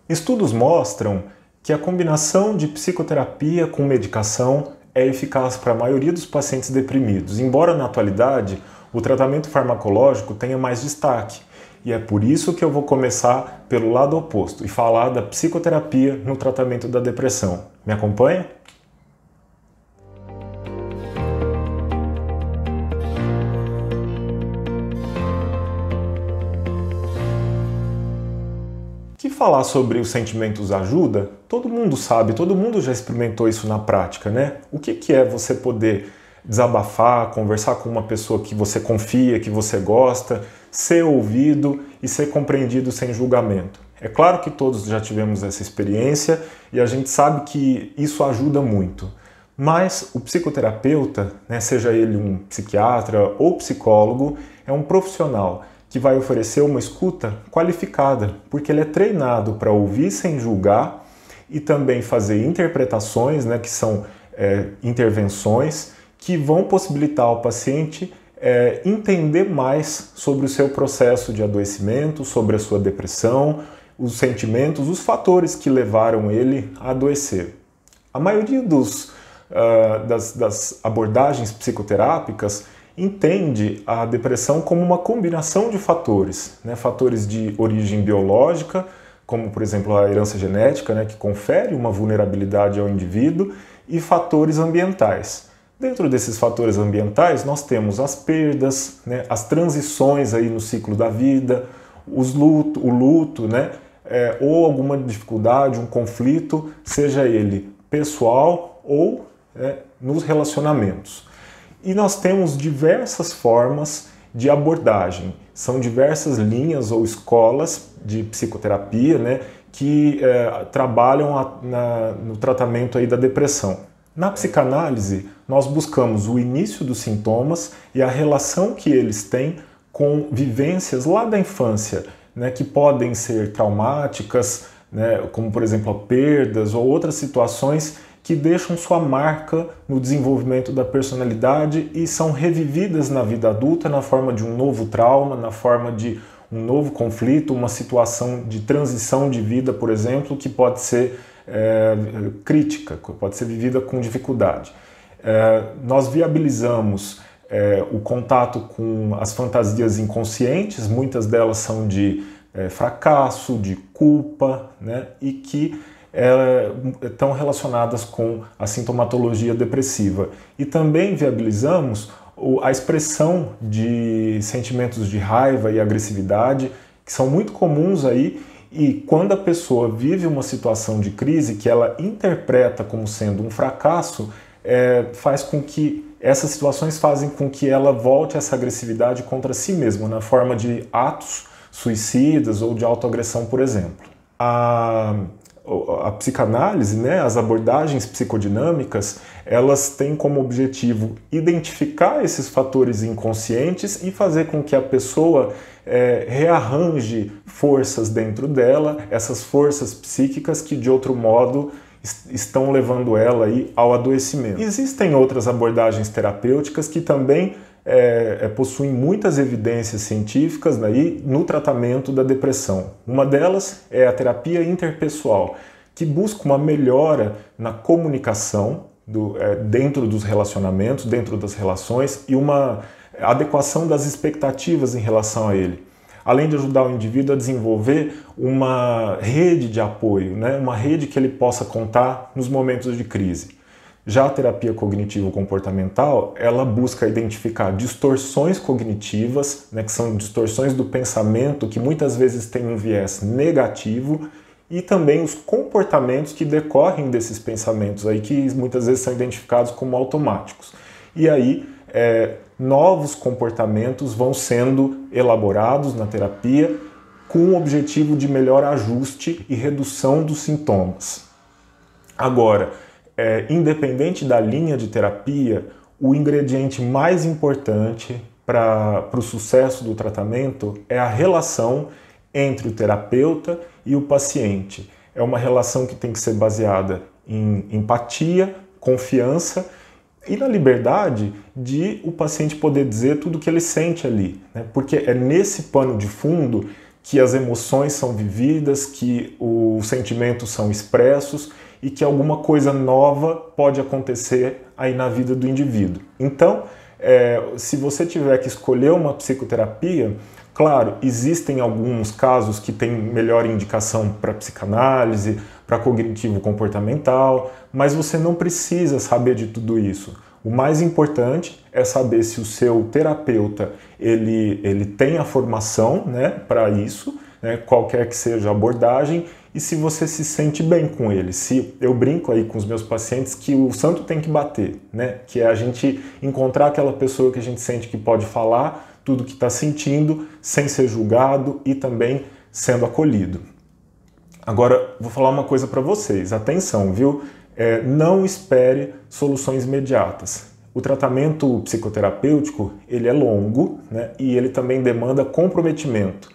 Estudos mostram que a combinação de psicoterapia com medicação é eficaz para a maioria dos pacientes deprimidos, embora na atualidade o tratamento farmacológico tenha mais destaque. E é por isso que eu vou começar pelo lado oposto e falar da psicoterapia no tratamento da depressão. Me acompanha? Que falar sobre os sentimentos ajuda? Todo mundo sabe, todo mundo já experimentou isso na prática, né? O que é você poder desabafar, conversar com uma pessoa que você confia, que você gosta, ser ouvido e ser compreendido sem julgamento? É claro que todos já tivemos essa experiência e a gente sabe que isso ajuda muito. Mas o psicoterapeuta, né, seja ele um psiquiatra ou psicólogo, é um profissional que vai oferecer uma escuta qualificada, porque ele é treinado para ouvir sem julgar e também fazer interpretações, né, que são intervenções, que vão possibilitar ao paciente entender mais sobre o seu processo de adoecimento, sobre a sua depressão, os sentimentos, os fatores que levaram ele a adoecer. A maioria das abordagens psicoterápicas entende a depressão como uma combinação de fatores, né? Fatores de origem biológica, como por exemplo a herança genética, né, que confere uma vulnerabilidade ao indivíduo, e fatores ambientais. Dentro desses fatores ambientais nós temos as perdas, né, as transições aí no ciclo da vida, o luto, né, ou alguma dificuldade, um conflito, seja ele pessoal ou nos relacionamentos. E nós temos diversas formas de abordagem. São diversas linhas ou escolas de psicoterapia, né, que trabalham no tratamento aí da depressão. Na psicanálise, nós buscamos o início dos sintomas e a relação que eles têm com vivências lá da infância, né, que podem ser traumáticas, né, como por exemplo perdas ou outras situações que deixam sua marca no desenvolvimento da personalidade e são revividas na vida adulta na forma de um novo trauma, na forma de um novo conflito, uma situação de transição de vida, por exemplo, que pode ser crítica, pode ser vivida com dificuldade. Nós viabilizamos o contato com as fantasias inconscientes, muitas delas são de fracasso, de culpa, né, e que estão relacionadas com a sintomatologia depressiva. E também viabilizamos a expressão de sentimentos de raiva e agressividade, que são muito comuns aí, e quando a pessoa vive uma situação de crise que ela interpreta como sendo um fracasso, faz com que essas situações fazem com que ela volte essa agressividade contra si mesma, na forma de atos suicidas ou de autoagressão, por exemplo. A psicanálise, né, as abordagens psicodinâmicas, elas têm como objetivo identificar esses fatores inconscientes e fazer com que a pessoa rearranje forças dentro dela, essas forças psíquicas que de outro modo estão levando ela aí ao adoecimento. Existem outras abordagens terapêuticas que também possuem muitas evidências científicas aí no tratamento da depressão. Uma delas é a terapia interpessoal, que busca uma melhora na comunicação dentro dos relacionamentos, dentro das relações, e uma adequação das expectativas em relação a ele. Além de ajudar o indivíduo a desenvolver uma rede de apoio, né? Uma rede que ele possa contar nos momentos de crise. Já a terapia cognitivo-comportamental, ela busca identificar distorções cognitivas, né, que são distorções do pensamento que muitas vezes têm um viés negativo, e também os comportamentos que decorrem desses pensamentos, aí, que muitas vezes são identificados como automáticos. E aí, novos comportamentos vão sendo elaborados na terapia com o objetivo de melhor ajuste e redução dos sintomas. Agora, independente da linha de terapia, o ingrediente mais importante para o sucesso do tratamento é a relação entre o terapeuta e o paciente. É uma relação que tem que ser baseada em empatia, confiança e na liberdade de o paciente poder dizer tudo o que ele sente ali, né? Porque é nesse pano de fundo que as emoções são vividas, que os sentimentos são expressos e que alguma coisa nova pode acontecer aí na vida do indivíduo. Então, se você tiver que escolher uma psicoterapia, claro, existem alguns casos que têm melhor indicação para psicanálise, para cognitivo comportamental, mas você não precisa saber de tudo isso. O mais importante é saber se o seu terapeuta ele tem a formação, né, para isso, né, qualquer que seja a abordagem, e se você se sente bem com ele. Se eu brinco aí com os meus pacientes que o santo tem que bater, né, que é a gente encontrar aquela pessoa que a gente sente que pode falar tudo que está sentindo, sem ser julgado e também sendo acolhido. Agora, vou falar uma coisa para vocês, atenção, viu? Não espere soluções imediatas. O tratamento psicoterapêutico, ele é longo, né, e ele também demanda comprometimento.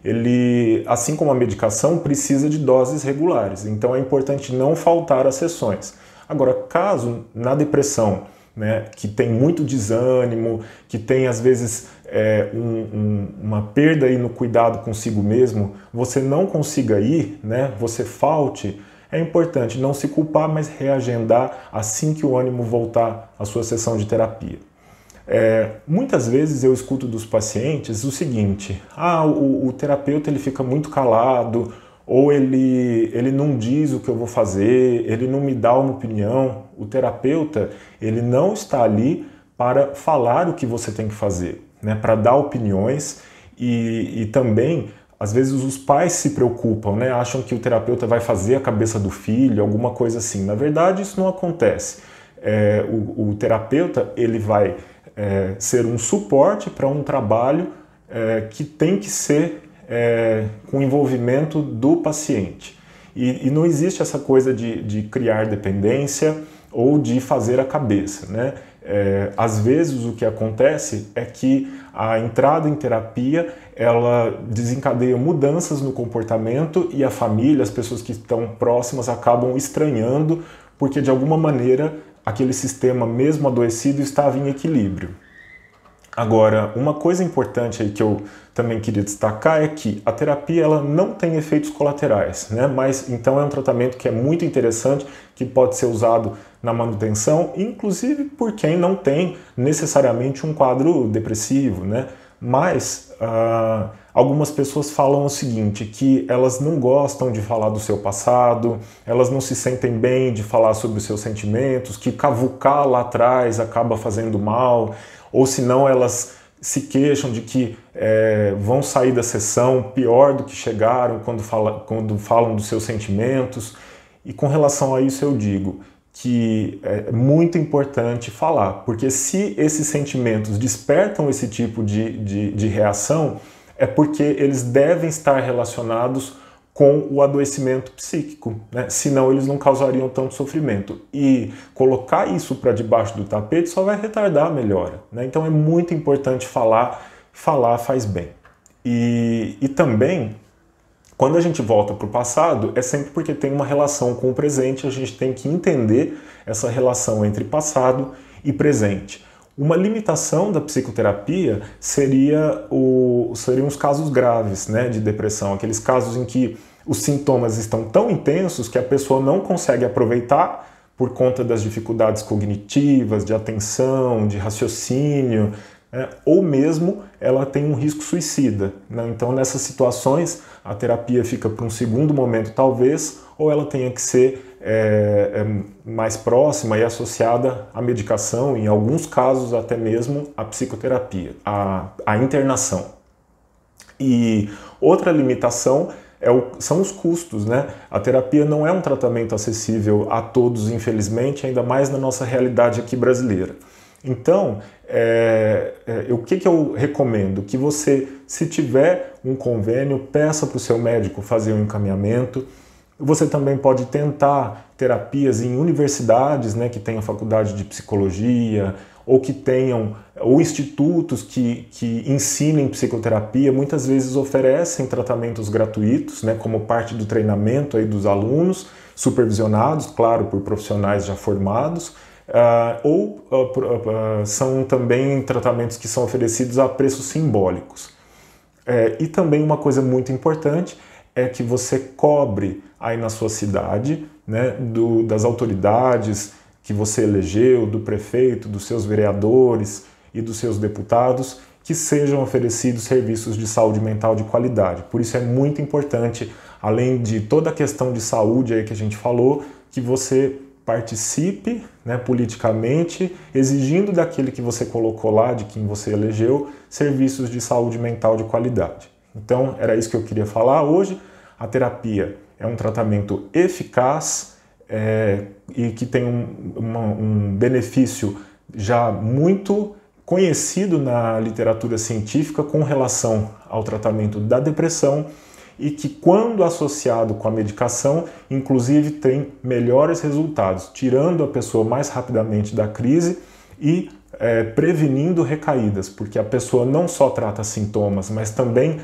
Ele, assim como a medicação, precisa de doses regulares, então é importante não faltar às sessões. Agora, caso na depressão, né, que tem muito desânimo, que tem às vezes uma perda aí no cuidado consigo mesmo, você não consiga ir, né, você falte, é importante não se culpar, mas reagendar assim que o ânimo voltar à sua sessão de terapia. Muitas vezes eu escuto dos pacientes o seguinte: o terapeuta ele fica muito calado, ou ele não diz o que eu vou fazer, ele não me dá uma opinião. O terapeuta ele não está ali para falar o que você tem que fazer, né, para dar opiniões e também às vezes os pais se preocupam, né? Acham que o terapeuta vai fazer a cabeça do filho, alguma coisa assim. Na verdade, isso não acontece. O terapeuta ele vai ser um suporte para um trabalho que tem que ser com envolvimento do paciente. E não existe essa coisa de criar dependência ou de fazer a cabeça, né? Às vezes o que acontece é que a entrada em terapia ela desencadeia mudanças no comportamento e a família, as pessoas que estão próximas acabam estranhando porque de alguma maneira aquele sistema mesmo adoecido estava em equilíbrio. Agora, uma coisa importante aí que eu também queria destacar é que a terapia ela não tem efeitos colaterais, né? Mas então é um tratamento que é muito interessante, que pode ser usado na manutenção, inclusive por quem não tem necessariamente um quadro depressivo, né? Mas algumas pessoas falam o seguinte, que elas não gostam de falar do seu passado, elas não se sentem bem de falar sobre os seus sentimentos, que cavucar lá atrás acaba fazendo mal, ou senão elas se queixam de que vão sair da sessão pior do que chegaram quando falam dos seus sentimentos. E com relação a isso eu digo que é muito importante falar, porque se esses sentimentos despertam esse tipo de reação, é porque eles devem estar relacionados com o adoecimento psíquico, né? Senão eles não causariam tanto sofrimento. E colocar isso para debaixo do tapete só vai retardar a melhora, né? Então é muito importante falar faz bem. E também, quando a gente volta para o passado, é sempre porque tem uma relação com o presente, a gente tem que entender essa relação entre passado e presente. Uma limitação da psicoterapia seriam os casos graves, né, de depressão, aqueles casos em que os sintomas estão tão intensos que a pessoa não consegue aproveitar por conta das dificuldades cognitivas, de atenção, de raciocínio, né, ou mesmo ela tem um risco suicida, né? Então, nessas situações, a terapia fica para um segundo momento, talvez, ou ela tenha que ser mais próxima e associada à medicação, em alguns casos até mesmo à psicoterapia, à internação. E outra limitação são os custos, né? A terapia não é um tratamento acessível a todos, infelizmente, ainda mais na nossa realidade aqui brasileira. Então, o que eu recomendo? Que você, se tiver um convênio, peça para o seu médico fazer um encaminhamento. Você também pode tentar terapias em universidades, né, que tenham faculdade de psicologia, ou que tenham institutos que ensinem psicoterapia, muitas vezes oferecem tratamentos gratuitos, né, como parte do treinamento aí dos alunos, supervisionados, claro, por profissionais já formados, são também tratamentos que são oferecidos a preços simbólicos. E também uma coisa muito importante é que você cobre aí na sua cidade, né, das autoridades que você elegeu, do prefeito, dos seus vereadores e dos seus deputados, que sejam oferecidos serviços de saúde mental de qualidade. Por isso é muito importante, além de toda a questão de saúde aí que a gente falou, que você participe, né, politicamente, exigindo daquele que você colocou lá, de quem você elegeu, serviços de saúde mental de qualidade. Então, era isso que eu queria falar hoje. A terapia é um tratamento eficaz e que tem um benefício já muito conhecido na literatura científica com relação ao tratamento da depressão e que, quando associado com a medicação, inclusive tem melhores resultados, tirando a pessoa mais rapidamente da crise e prevenindo recaídas, porque a pessoa não só trata sintomas, mas também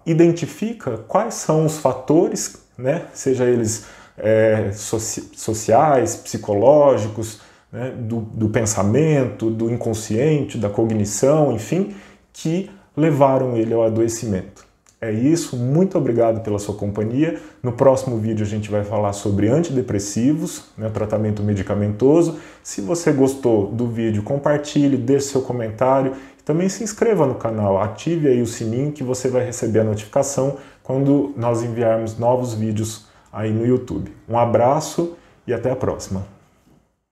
identifica quais são os fatores, né, seja eles sociais, psicológicos, né, do pensamento, do inconsciente, da cognição, enfim, que levaram ele ao adoecimento. É isso, muito obrigado pela sua companhia. No próximo vídeo a gente vai falar sobre antidepressivos, né, tratamento medicamentoso. Se você gostou do vídeo, compartilhe, deixe seu comentário. Também se inscreva no canal, ative aí o sininho que você vai receber a notificação quando nós enviarmos novos vídeos aí no YouTube. Um abraço e até a próxima.